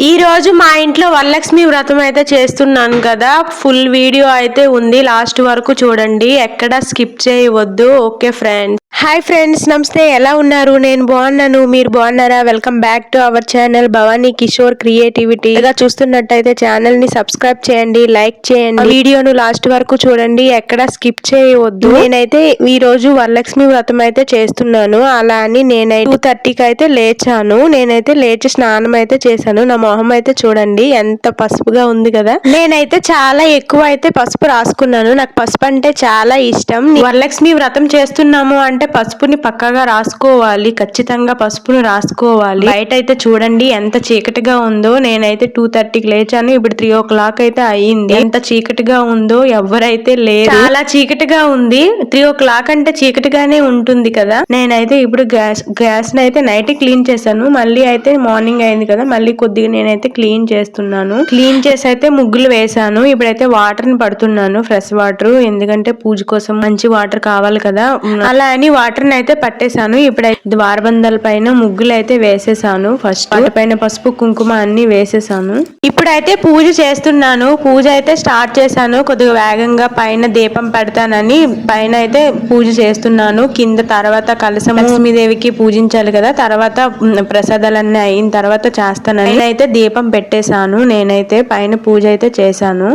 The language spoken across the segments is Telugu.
ఈ రోజు మా ఇంట్లో వరలక్ష్మి వ్రతం అయితే చేస్తున్నాను కదా. ఫుల్ వీడియో అయితే ఉంది, లాస్ట్ వరకు చూడండి, ఎక్కడ స్కిప్ చేయవద్దు. Okay friends. హాయ్ ఫ్రెండ్స్, నమస్తే. ఎలా ఉన్నారు? నేను బాగున్నాను, మీరు బాగున్నారా? Welcome back to our channel Bhavani Kishore creativity. చూస్తున్నట్టయితే ఛానల్ ని సబ్స్క్రైబ్ చేయండి, లైక్ చేయండి, వీడియోను లాస్ట్ వరకు చూడండి, ఎక్కడ స్కిప్ చేయవద్దు. నేనైతే ఈ రోజు వరలక్ష్మి వ్రతం అయితే చేస్తున్నాను. అలా అని నేనైతే 2:30కి అయితే లేచాను. నేనైతే లేచి స్నానం అయితే చేశాను. నా మొహం అయితే చూడండి ఎంత పసుపుగా ఉంది కదా. నేనైతే చాలా ఎక్కువ అయితే పసుపు రాసుకున్నాను. నాకు పసుపు అంటే చాలా ఇష్టం. వరలక్ష్మి వ్రతం చేస్తున్నాము అంటే పసుపుని పక్కగా రాసుకోవాలి, ఖచ్చితంగా పసుపును రాసుకోవాలి. బయట అయితే చూడండి ఎంత చీకటిగా ఉందో. నేనైతే 2:30కి లేచాను, ఇప్పుడు 3 o'clock అయితే అయ్యింది. ఎంత చీకటిగా ఉందో, ఎవరైతే లేరు, చాలా చీకటిగా ఉంది. 3 o'clock అంటే చీకటిగానే ఉంటుంది కదా. నేనైతే ఇప్పుడు గ్యాస్ అయితే నైట్ క్లీన్ చేశాను, మళ్ళీ అయితే మార్నింగ్ అయింది కదా, మళ్ళీ కొద్దిగా నేనైతే క్లీన్ చేస్తున్నాను. క్లీన్ చేసి అయితే ముగ్గులు వేసాను. ఇప్పుడైతే వాటర్ ని పడుతున్నాను, ఫ్రెష్ వాటర్, ఎందుకంటే పూజ కోసం మంచి వాటర్ కావాలి కదా. అలా అని వాటర్ ని అయితే పట్టేశాను. ఇప్పుడైతే ద్వారబంధాల పైన ముగ్గులు అయితే వేసేసాను. ఫస్ట్ వాటి పైన పసుపు కుంకుమ అన్ని వేసేసాను. ఇప్పుడైతే పూజ చేస్తున్నాను. పూజ అయితే స్టార్ట్ చేశాను కొద్దిగా వేగంగా. పైన దీపం పెడతానని పైన అయితే పూజ చేస్తున్నాను. కింద తర్వాత కలశం లక్ష్మీదేవికి పూజించాలి కదా, తర్వాత ప్రసాదాలన్నీ అయిన తర్వాత చేస్తానని అయితే దీపం పెట్టేశాను. నేనైతే పైన పూజ అయితే చేశాను.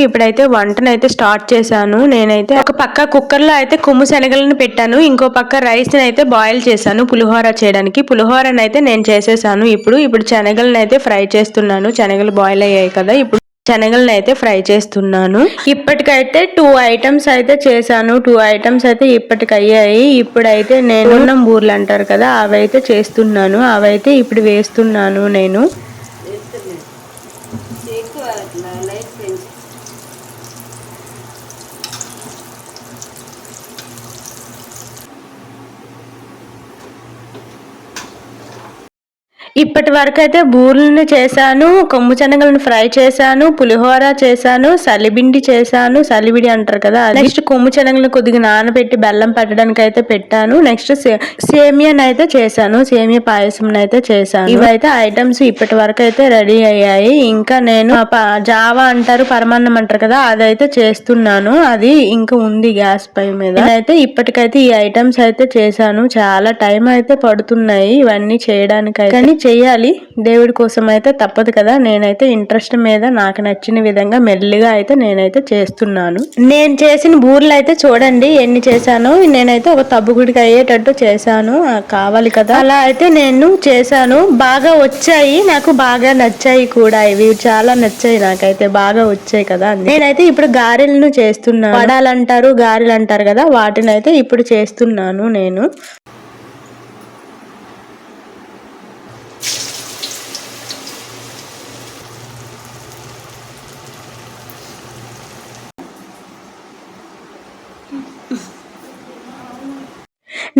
ఇప్పుడైతే వంటనైతే స్టార్ట్ చేశాను. నేనైతే ఒక పక్క కుక్కర్లో అయితే కొమ్ము శనగలను పెట్టాను, ఇంకో పక్క రైస్ అయితే బాయిల్ చేశాను పులిహోర చేయడానికి. పులిహోరని అయితే నేను చేసేసాను. ఇప్పుడు శనగలను అయితే ఫ్రై చేస్తున్నాను. శనగలు బాయిల్ అయ్యాయి కదా, ఇప్పుడు శనగలను అయితే ఫ్రై చేస్తున్నాను. ఇప్పటికైతే 2 items అయితే చేశాను. 2 items అయితే ఇప్పటికి అయ్యాయి. ఇప్పుడైతే నేను బూర్లు అంటారు కదా, అవైతే చేస్తున్నాను. అవైతే ఇప్పుడు వేస్తున్నాను నేను. ఇప్పటి వరకు అయితే బూరెలను చేశాను, కొమ్ము శనగలను ఫ్రై చేశాను, పులిహోర చేశాను, సలిబిండి చేశాను. సలిబిడి అంటారు కదా. నెక్స్ట్ కొమ్ము శనగలను కొద్దిగా నానబెట్టి బెల్లం పెట్టడానికి అయితే పెట్టాను. నెక్స్ట్ సేమియాని అయితే చేశాను, సేమియా పాయసం అయితే చేశాను. ఇవైతే ఐటమ్స్ ఇప్పటి వరకు అయితే రెడీ అయ్యాయి. ఇంకా నేను జావా అంటారు, పరమాన్నం అంటారు కదా, అదైతే చేస్తున్నాను. అది ఇంకా ఉంది గ్యాస్ పై మీద. నేనైతే ఇప్పటికైతే ఈ ఐటమ్స్ అయితే చేశాను. చాలా టైం అయితే పడుతున్నాయి ఇవన్నీ చేయడానికి, కానీ చెయ్యాలి దేవుడి కోసం అయితే, తప్పదు కదా. నేనైతే ఇంట్రెస్ట్ మీద నాకు నచ్చిన విధంగా మెల్లిగా అయితే నేనైతే చేస్తున్నాను. నేను చేసిన బూరెలు అయితే చూడండి ఎన్ని చేశాను. నేనైతే ఒక తబ్బుగుడికి అయ్యేటట్టు చేశాను, కావాలి కదా. అలా అయితే నేను చేశాను. బాగా వచ్చాయి, నాకు బాగా నచ్చాయి కూడా. ఇవి చాలా నచ్చాయి, నాకైతే బాగా వచ్చాయి కదా. నేనైతే ఇప్పుడు గారెలను చేస్తున్నాను. వడాలంటారు, గారెలు అంటారు కదా, వాటిని అయితే ఇప్పుడు చేస్తున్నాను నేను.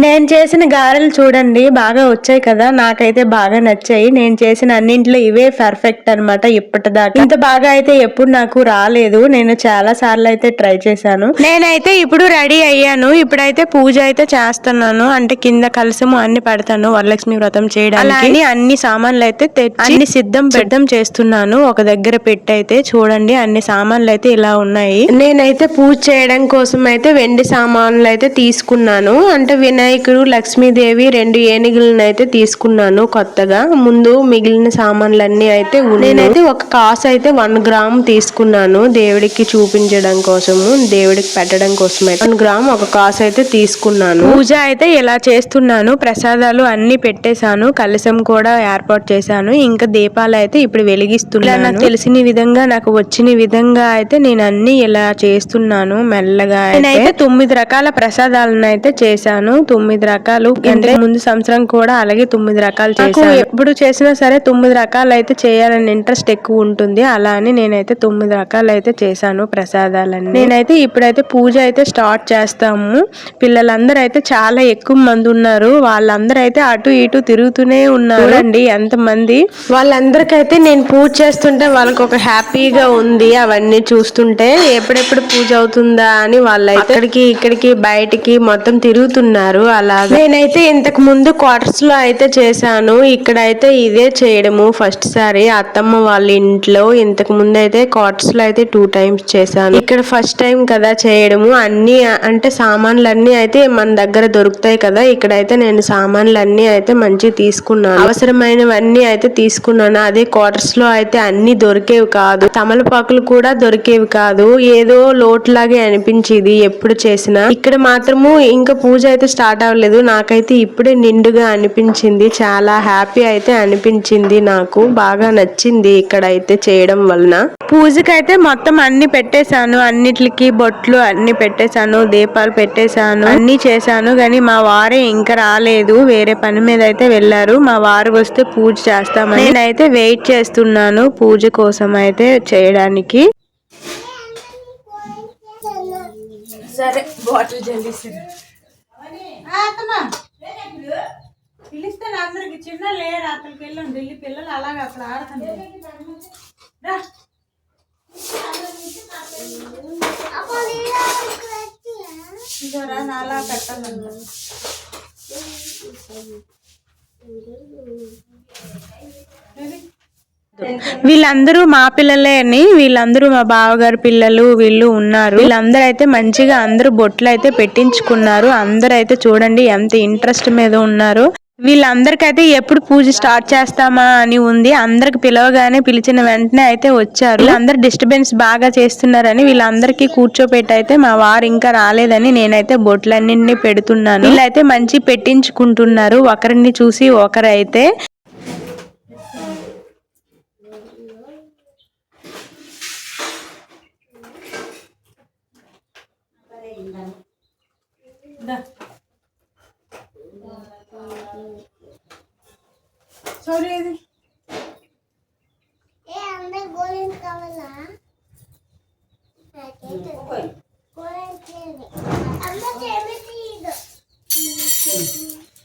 నేను చేసిన గారెలు చూడండి బాగా వచ్చాయి కదా, నాకైతే బాగా నచ్చాయి. నేను చేసిన అన్నింటిలో ఇవే పర్ఫెక్ట్ అనమాట ఇప్పటిదాకా. ఇంత బాగా అయితే ఎప్పుడు నాకు రాలేదు. నేను చాలా సార్లు అయితే ట్రై చేశాను. నేనైతే ఇప్పుడు రెడీ అయ్యాను. ఇప్పుడైతే పూజ అయితే చేస్తున్నాను. అంటే కింద కలసము అన్ని పెడతాను వరలక్ష్మి వ్రతం చేయడానికి. అన్ని సామాన్లు అయితే తెచ్చి అన్ని సిద్ధం చేస్తున్నాను. ఒక దగ్గర పెట్టి అయితే చూడండి అన్ని సామాన్లు అయితే ఇలా ఉన్నాయి. నేనైతే పూజ చేయడం కోసం అయితే వెండి సామాన్లు అయితే తీసుకున్నాను. అంటే వినాయకుడు, లక్ష్మీదేవి, 2 ఏనుగులను అయితే తీసుకున్నాను కొత్తగా. ముందు మిగిలిన సామాన్లన్నీ అయితే నేనైతే ఒక కాసు అయితే 1 గ్రామ్ తీసుకున్నాను దేవుడికి చూపించడం కోసము, దేవుడికి పెట్టడం కోసం అయితే 1 గ్రామ్ ఒక కాసు అయితే తీసుకున్నాను. పూజ అయితే ఇలా చేస్తున్నాను. ప్రసాదాలు అన్ని పెట్టేశాను, కలశం కూడా ఏర్పాటు చేశాను. ఇంకా దీపాలు అయితే ఇప్పుడు వెలిగిస్తున్నాను. నాకు తెలిసిన విధంగా, నాకు వచ్చిన విధంగా అయితే నేను అన్ని ఇలా చేస్తున్నాను మెల్లగా. నేనైతే 9 రకాల ప్రసాదాలను అయితే చేశాను. 9 రకాలు. అంటే ముందు సంవత్సరం కూడా అలాగే 9 రకాలు చేశాను. ఎప్పుడు చేసినా సరే 9 రకాలు అయితే చేయాలని ఇంట్రెస్ట్ ఎక్కువ ఉంటుంది. అలా అని నేనైతే 9 రకాలు అయితే చేశాను ప్రసాదాలన్నీ. నేనైతే ఇప్పుడైతే పూజ అయితే స్టార్ట్ చేస్తాము. పిల్లలందరూ అయితే చాలా ఎక్కువ మంది ఉన్నారు. వాళ్ళందరూ అయితే అటు ఇటు తిరుగుతూనే ఉన్నారు. చూడండి ఎంతమంది. వాళ్ళందరికైతే నేను పూజ చేస్తుంటే వాళ్ళకి ఒక హ్యాపీగా ఉంది. అవన్నీ చూస్తుంటే ఎప్పుడెప్పుడు పూజ అవుతుందా అని వాళ్ళైతే అక్కడికి ఇక్కడికి బయటికి మొత్తం తిరుగుతున్నారు. అలాగా నేనైతే ఇంతకు ముందు క్వార్టర్స్ లో అయితే చేశాను. ఇక్కడైతే ఇదే చేయడము ఫస్ట్ సారి అత్తమ్మ వాళ్ళ ఇంట్లో. ఇంతకు ముందు అయితే క్వార్టర్స్ లో అయితే 2 times చేశాను. ఇక్కడ ఫస్ట్ టైం కదా చేయడము. అన్ని అంటే సామాన్లన్నీ అయితే మన దగ్గర దొరుకుతాయి కదా. ఇక్కడైతే నేను సామాన్లన్నీ అయితే మంచి తీసుకున్నాను. అవసరమైనవన్నీ అయితే తీసుకున్నాను. అదే క్వార్టర్స్ లో అయితే అన్ని దొరికేవి కాదు. తమలపాకులు కూడా దొరికేవి కాదు. ఏదో లోట్లాగే అనిపించేది ఎప్పుడు చేసినా. ఇక్కడ మాత్రము ఇంకా పూజ అయితే స్టార్ట్ అవ్వలేదు. నాకైతే ఇప్పుడే నిండుగా అనిపించింది. చాలా హ్యాపీ అయితే అనిపించింది. నాకు బాగా నచ్చింది ఇక్కడ అయితే చేయడం వలన. పూజకైతే మొత్తం అన్ని పెట్టేశాను. అన్నిటికి బొట్లు అన్ని పెట్టేశాను. దీపాలు పెట్టేశాను. అన్ని చేశాను. కానీ మా వారే ఇంకా రాలేదు. వేరే పని మీద అయితే వెళ్ళారు. మా వారు వస్తే పూజ చేస్తామని నేనైతే వెయిట్ చేస్తున్నాను పూజ కోసం అయితే చేయడానికి. సరే బాటిల్ జల్లిస్తాను. పిలిస్తాను అందరికి. చిన్న లేరు అక్కడికి వెళ్ళండి. వెళ్ళి పిల్లలు అలాగే అక్కడ ఆడుతున్నారు. అలా పెట్టాలన్నా వీళ్ళందరూ మా పిల్లలే అని, వీళ్ళందరూ మా బావగారు పిల్లలు వీళ్ళు ఉన్నారు. వీళ్ళందరూ అయితే మంచిగా అందరూ బొట్లు అయితే పెట్టించుకున్నారు. అందరూ అయితే చూడండి ఎంత ఇంట్రెస్ట్ మీద ఉన్నారు. వీళ్ళందరికైతే ఎప్పుడు పూజ స్టార్ట్ చేస్తామా అని ఉంది. అందరికి పిలవగానే పిలిచిన వెంటనే అయితే వచ్చారు. వీళ్ళందరూ డిస్టర్బెన్స్ బాగా చేస్తున్నారని వీళ్ళందరికీ కూర్చోపెట్టి అయితే మా వారు ఇంకా రాలేదని నేనైతే బొట్లన్నింటినీ పెడుతున్నాను. వీళ్ళైతే మంచి పెట్టించుకుంటున్నారు. ఒకరిని చూసి ఒకరైతే సారీ అది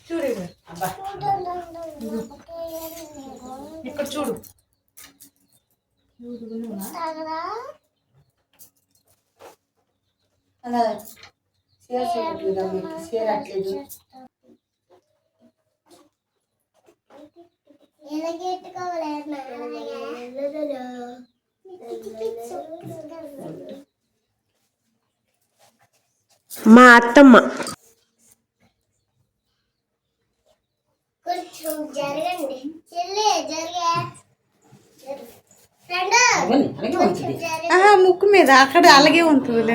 చూడు ఇక్కడ చూడు. అలా సేరట్లేదు. మా అత్తమ్మ కొంచెం జరగండి. ముక్కు మీద అక్కడ అలాగే ఉంటుంది.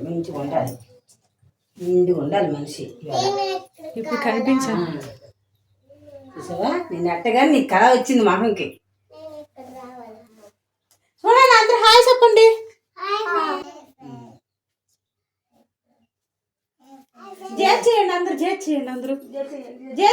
మంచిగా ఉండాలి. నిండుగా ఉండాలి మనిషి. ఇప్పుడు కనిపించాను. చూసావా నేను అట్టగా నీకు కళ వచ్చింది మొహంకి. చూడండి అందరు హాయ్ చెప్పండి. జే చేయండి అందరు. జే చేయండి అందరూ. జే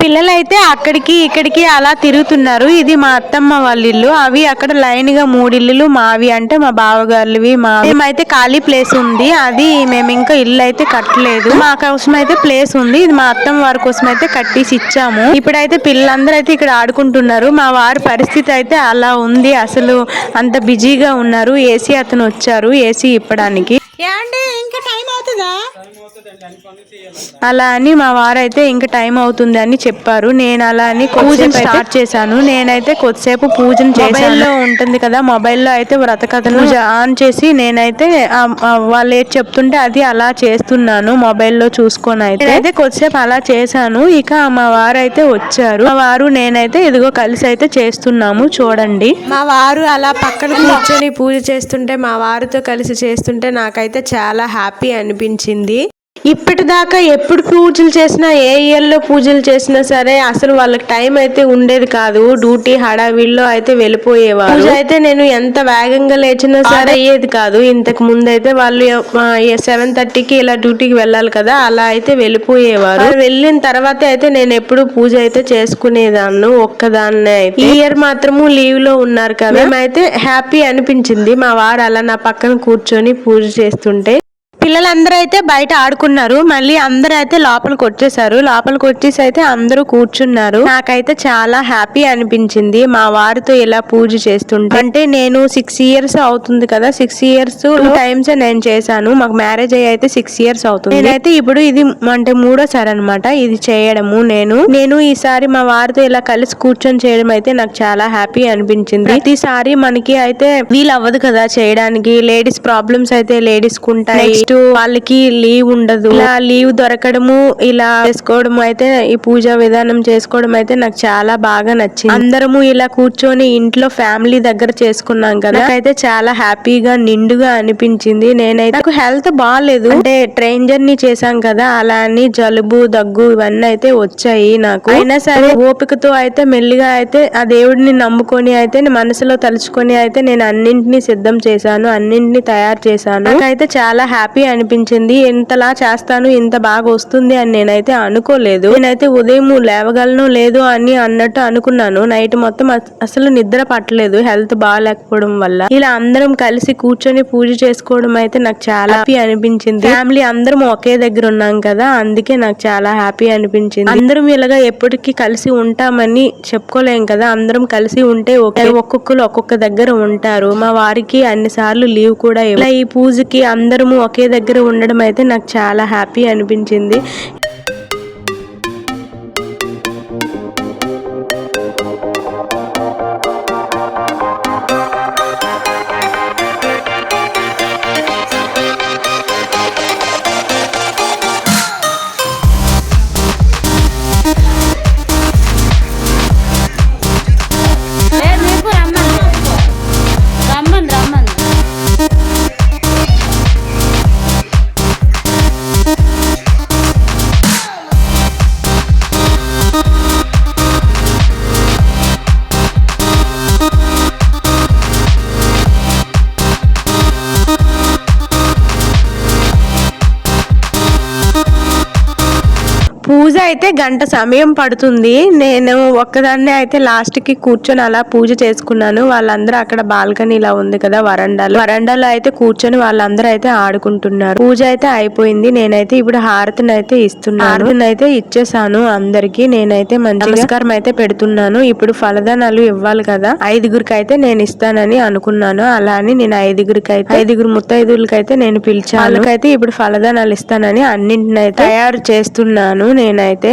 పిల్లలైతే అక్కడికి ఇక్కడికి అలా తిరుగుతున్నారు. ఇది మా అత్తమ్మ వాళ్ళ ఇల్లు. అవి అక్కడ లైన్ గా 3 ఇల్లులు మావి, అంటే మా బావగారులవి. మేమైతే ఖాళీ ప్లేస్ ఉంది. అది మేము ఇంకా ఇల్లు అయితే కట్టలేదు. మా కోసం అయితే ప్లేస్ ఉంది. ఇది మా అత్తమ్మ వారి కోసం అయితే కట్టేసి ఇచ్చాము. ఇప్పుడైతే పిల్లలందరూ అయితే ఇక్కడ ఆడుకుంటున్నారు. మా వారి పరిస్థితి అయితే అలా ఉంది. అసలు అంత బిజీగా ఉన్నారు. ఏసీ అతను వచ్చారు ఏసీ ఇప్పడానికి. ఇంకా టైం అవుతుందా? అలా అని మా వారైతే ఇంకా టైం అవుతుంది అని చెప్పారు. నేను అలా అని పూజను స్టార్ట్ చేశాను. నేనైతే కొద్దిసేపు పూజను చేశాను. ఉంటుంది కదా మొబైల్లో అయితే వ్రతకథను ఆన్ చేసి నేనైతే వాళ్ళు ఏది చెప్తుంటే అది అలా చేస్తున్నాను మొబైల్లో చూసుకొని. అయితే కొద్దిసేపు అలా చేశాను. ఇక మా వారు అయితే వచ్చారు. మా వారు నేనైతే ఇదిగో కలిసి అయితే చేస్తున్నాము. చూడండి మా వారు అలా పక్కన కూర్చొని పూజ చేస్తుంటే, మా వారితో కలిసి చేస్తుంటే నాకైతే చాలా హ్యాపీ అనిపించింది. ఇప్పటిదాకా ఎప్పుడు పూజలు చేసినా ఏ ఇయర్ లో పూజలు చేసినా సరే అసలు వాళ్ళకి టైం అయితే ఉండేది కాదు. డ్యూటీ హడావిడిలో అయితే వెళ్ళిపోయేవారు. పూజ అయితే నేను ఎంత వేగంగా లేచినా సరే అయ్యేది కాదు. ఇంతకు ముందు అయితే వాళ్ళు 7:30కి ఇలా డ్యూటీకి వెళ్ళాలి కదా, అలా అయితే వెళ్ళిపోయేవారు. వెళ్ళిన తర్వాత అయితే నేను ఎప్పుడు పూజ అయితే చేసుకునేదాన్ని ఒక్కదాన్నే. అయితే ఈ ఇయర్ మాత్రము లీవ్ లో ఉన్నారు కదా, మేమైతే హ్యాపీ అనిపించింది. మా వారు అలా నా పక్కన కూర్చొని పూజ చేస్తుంటే. పిల్లలందరూ అయితే బయట ఆడుకున్నారు. మళ్ళీ అందరూ అయితే లోపలికి వచ్చేసారు. లోపలికి వచ్చేసి అయితే అందరూ కూర్చున్నారు. నాకైతే చాలా హ్యాపీ అనిపించింది మా వారితో ఇలా పూజ చేస్తుంటే. అంటే నేను 6 ఇయర్స్ అవుతుంది కదా, 6 ఇయర్స్ 2 టైమ్స్ నేను చేశాను. మాకు మ్యారేజ్ అయ్యి అయితే 6 ఇయర్స్ అవుతుంది. నేనైతే ఇప్పుడు ఇది అంటే 3వ సారి అనమాట ఇది చేయడము. నేను ఈసారి మా వారితో ఇలా కలిసి కూర్చొని చేయడం అయితే నాకు చాలా హ్యాపీ అనిపించింది. ప్రతిసారి మనకి అయితే వీలు అవ్వదు కదా చేయడానికి. లేడీస్ ప్రాబ్లమ్స్ అయితే లేడీస్ కు ఉంటాయి. వాళ్ళకి లీవ్ ఉండదు. ఇలా లీవ్ దొరకడము, ఇలా చేసుకోవడం అయితే ఈ పూజా విధానం చేసుకోవడం అయితే నాకు చాలా బాగా నచ్చింది. అందరము ఇలా కూర్చొని ఇంట్లో ఫ్యామిలీ దగ్గర చేసుకున్నాం కదా, నాకైతే చాలా హ్యాపీగా నిండుగా అనిపించింది. నేనైతే నాకు హెల్త్ బాగాలేదు, అంటే ట్రైన్ జర్నీ చేశాం కదా, అలా అని జలుబు దగ్గు ఇవన్నీ అయితే వచ్చాయి నాకు. అయినా సరే ఓపికతో అయితే మెల్లిగా అయితే ఆ దేవుడిని నమ్ముకొని అయితే మనసులో తలుచుకొని అయితే నేను అన్నింటినీ సిద్ధం చేశాను, అన్నింటినీ తయారు చేశాను. నాకైతే చాలా హ్యాపీ అనిపించింది. ఇంతలా చేస్తాను, ఇంత బాగా వస్తుంది అని నేనైతే అనుకోలేదు. నేనైతే ఉదయం లేవగలను లేదు అని అన్నట్టు అనుకున్నాను. నైట్ మొత్తం అసలు నిద్ర పట్టలేదు హెల్త్ బాగాలేకపోవడం వల్ల. ఇలా అందరం కలిసి కూర్చొని పూజ చేసుకోవడం అయితే నాకు చాలా హ్యాపీ అనిపించింది. ఫ్యామిలీ అందరం ఒకే దగ్గర ఉన్నాం కదా, అందుకే నాకు చాలా హ్యాపీ అనిపించింది. అందరం ఇలాగా ఎప్పటికీ కలిసి ఉంటామని చెప్పుకోలేం కదా, అందరం కలిసి ఉంటే ఒక్కొక్కరు ఒక్కొక్క దగ్గర ఉంటారు. మా వారికి అన్నిసార్లు లీవ్ కూడా ఇలా ఈ పూజకి అందరము ఒకే దగ్గర ఉండడం అయితే నాకు చాలా హ్యాపీ అనిపించింది. పూజ అయితే గంట సమయం పడుతుంది. నేను ఒక్కదాన్నే అయితే లాస్ట్ కి కూర్చొని అలా పూజ చేసుకున్నాను. వాళ్ళందరూ అక్కడ బాల్కనీ ఇలా ఉంది కదా, వరండాలో అయితే కూర్చొని వాళ్ళందరూ అయితే ఆడుకుంటున్నారు. పూజ అయితే అయిపోయింది. నేనైతే ఇప్పుడు హారతిని అయితే ఇస్తున్నాను. హారతిని అయితే ఇచ్చేసాను అందరికి. నేనైతే మంచి నమస్కారం అయితే పెడుతున్నాను. ఇప్పుడు ఫలదానాలు ఇవ్వాలి కదా, 5గురికి అయితే నేను ఇస్తానని అనుకున్నాను. అలా అని నేను 5గురు ముత్తైదులకైతే నేను పిలిచాను. వాళ్ళకైతే ఇప్పుడు ఫలదానాలు ఇస్తానని అన్నింటిని అయితే తయారు చేస్తున్నాను. నేనైతే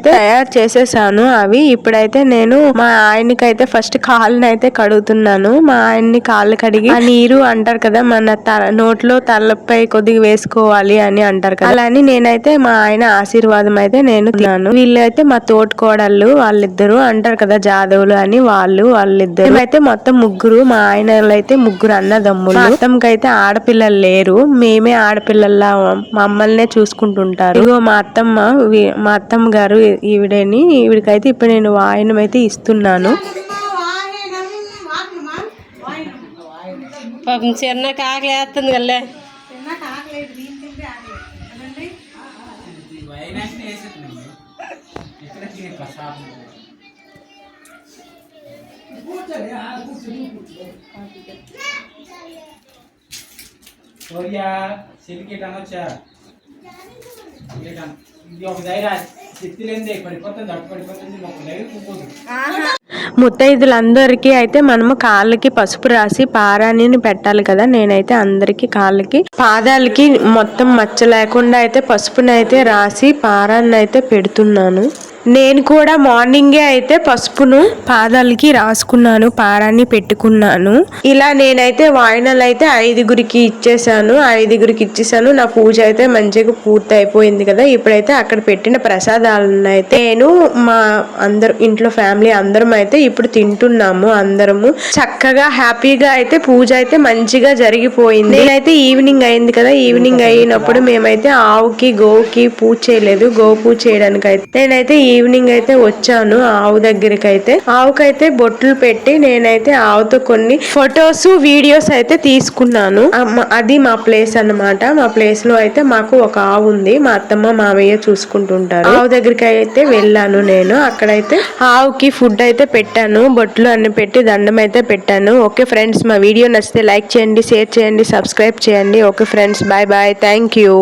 తయారు చేసేసాను అవి. ఇప్పుడైతే నేను మా ఆయనకైతే ఫస్ట్ కాళ్ళని అయితే కడుగుతున్నాను. మా ఆయన్ని కాళ్ళు కడిగి ఆ నీరు అంటారు కదా, మన నోట్లో తలపై కొద్దిగా వేసుకోవాలి అని అంటారు కదా, అలా అని నేనైతే మా ఆయన ఆశీర్వాదం అయితే నేను తిన్నాను. వీళ్ళైతే మా తోటికోడళ్ళు, వాళ్ళిద్దరు అంటారు కదా జాదవులు అని, వాళ్ళిద్దరు. మేమైతే మొత్తం 3. మా ఆయన అయితే 3 అన్నదమ్ములు. మొత్తంకైతే ఆడపిల్లలు లేరు, మేమే ఆడపిల్లల్లా మమ్మల్నే చూసుకుంటుంటారు. ఇగో మా అత్తమ్మ గారు ఈవిడికైతే ఇప్పుడు నేను వాయనం అయితే ఇస్తున్నాను. పాపం చిన్న కాకలి వేస్తుంది కల్లే. ముత్తైదులందరికీ అయితే మనము కాళ్ళకి పసుపు రాసి పారాణిని పెట్టాలి కదా. నేనైతే అందరికి కాళ్ళకి పాదాలకి మొత్తం మచ్చ లేకుండా అయితే పసుపుని అయితే రాసి పారాన్ని అయితే పెడుతున్నాను. నేను కూడా మార్నింగే అయితే పసుపును పాదాలకి రాసుకున్నాను, పారాన్ని పెట్టుకున్నాను. ఇలా నేనైతే వాయినాలు అయితే 5గురికి ఇచ్చేసాను. 5గురికి ఇచ్చేసాను. నా పూజ అయితే మంచిగా పూర్తి అయిపోయింది కదా. ఇప్పుడైతే అక్కడ పెట్టిన ప్రసాదాలను అయితే నేను మా ఇంట్లో ఫ్యామిలీ అందరం అయితే ఇప్పుడు తింటున్నాము. అందరము చక్కగా హ్యాపీగా అయితే పూజ అయితే మంచిగా జరిగిపోయింది. నేనైతే ఈవినింగ్ అయింది కదా. ఈవినింగ్ అయినప్పుడు మేమైతే ఆవుకి గోవుకి పూజ చేయలేదు. గో పూజ చేయడానికి అయితే నేనైతే ఈవినింగ్ అయితే వచ్చాను ఆవు దగ్గరికి. అయితే ఆవుకైతే బొట్లు పెట్టి నేనైతే ఆవుతో కొన్ని ఫొటోస్ వీడియోస్ అయితే తీసుకున్నాను. అది మా ప్లేస్ అన్నమాట. మా ప్లేస్ లో అయితే మాకు ఒక ఆవు ఉంది. మా అత్తమ్మ మామయ్య చూసుకుంటుంటారు. ఆవు దగ్గరికి అయితే వెళ్ళాను నేను. అక్కడైతే ఆవుకి ఫుడ్ అయితే పెట్టాను, బొట్లు అన్ని పెట్టి దండం అయితే పెట్టాను. ఓకే ఫ్రెండ్స్, మా వీడియో నచ్చితే లైక్ చేయండి, షేర్ చేయండి, సబ్స్క్రైబ్ చేయండి. Okay friends, bye bye, thank you.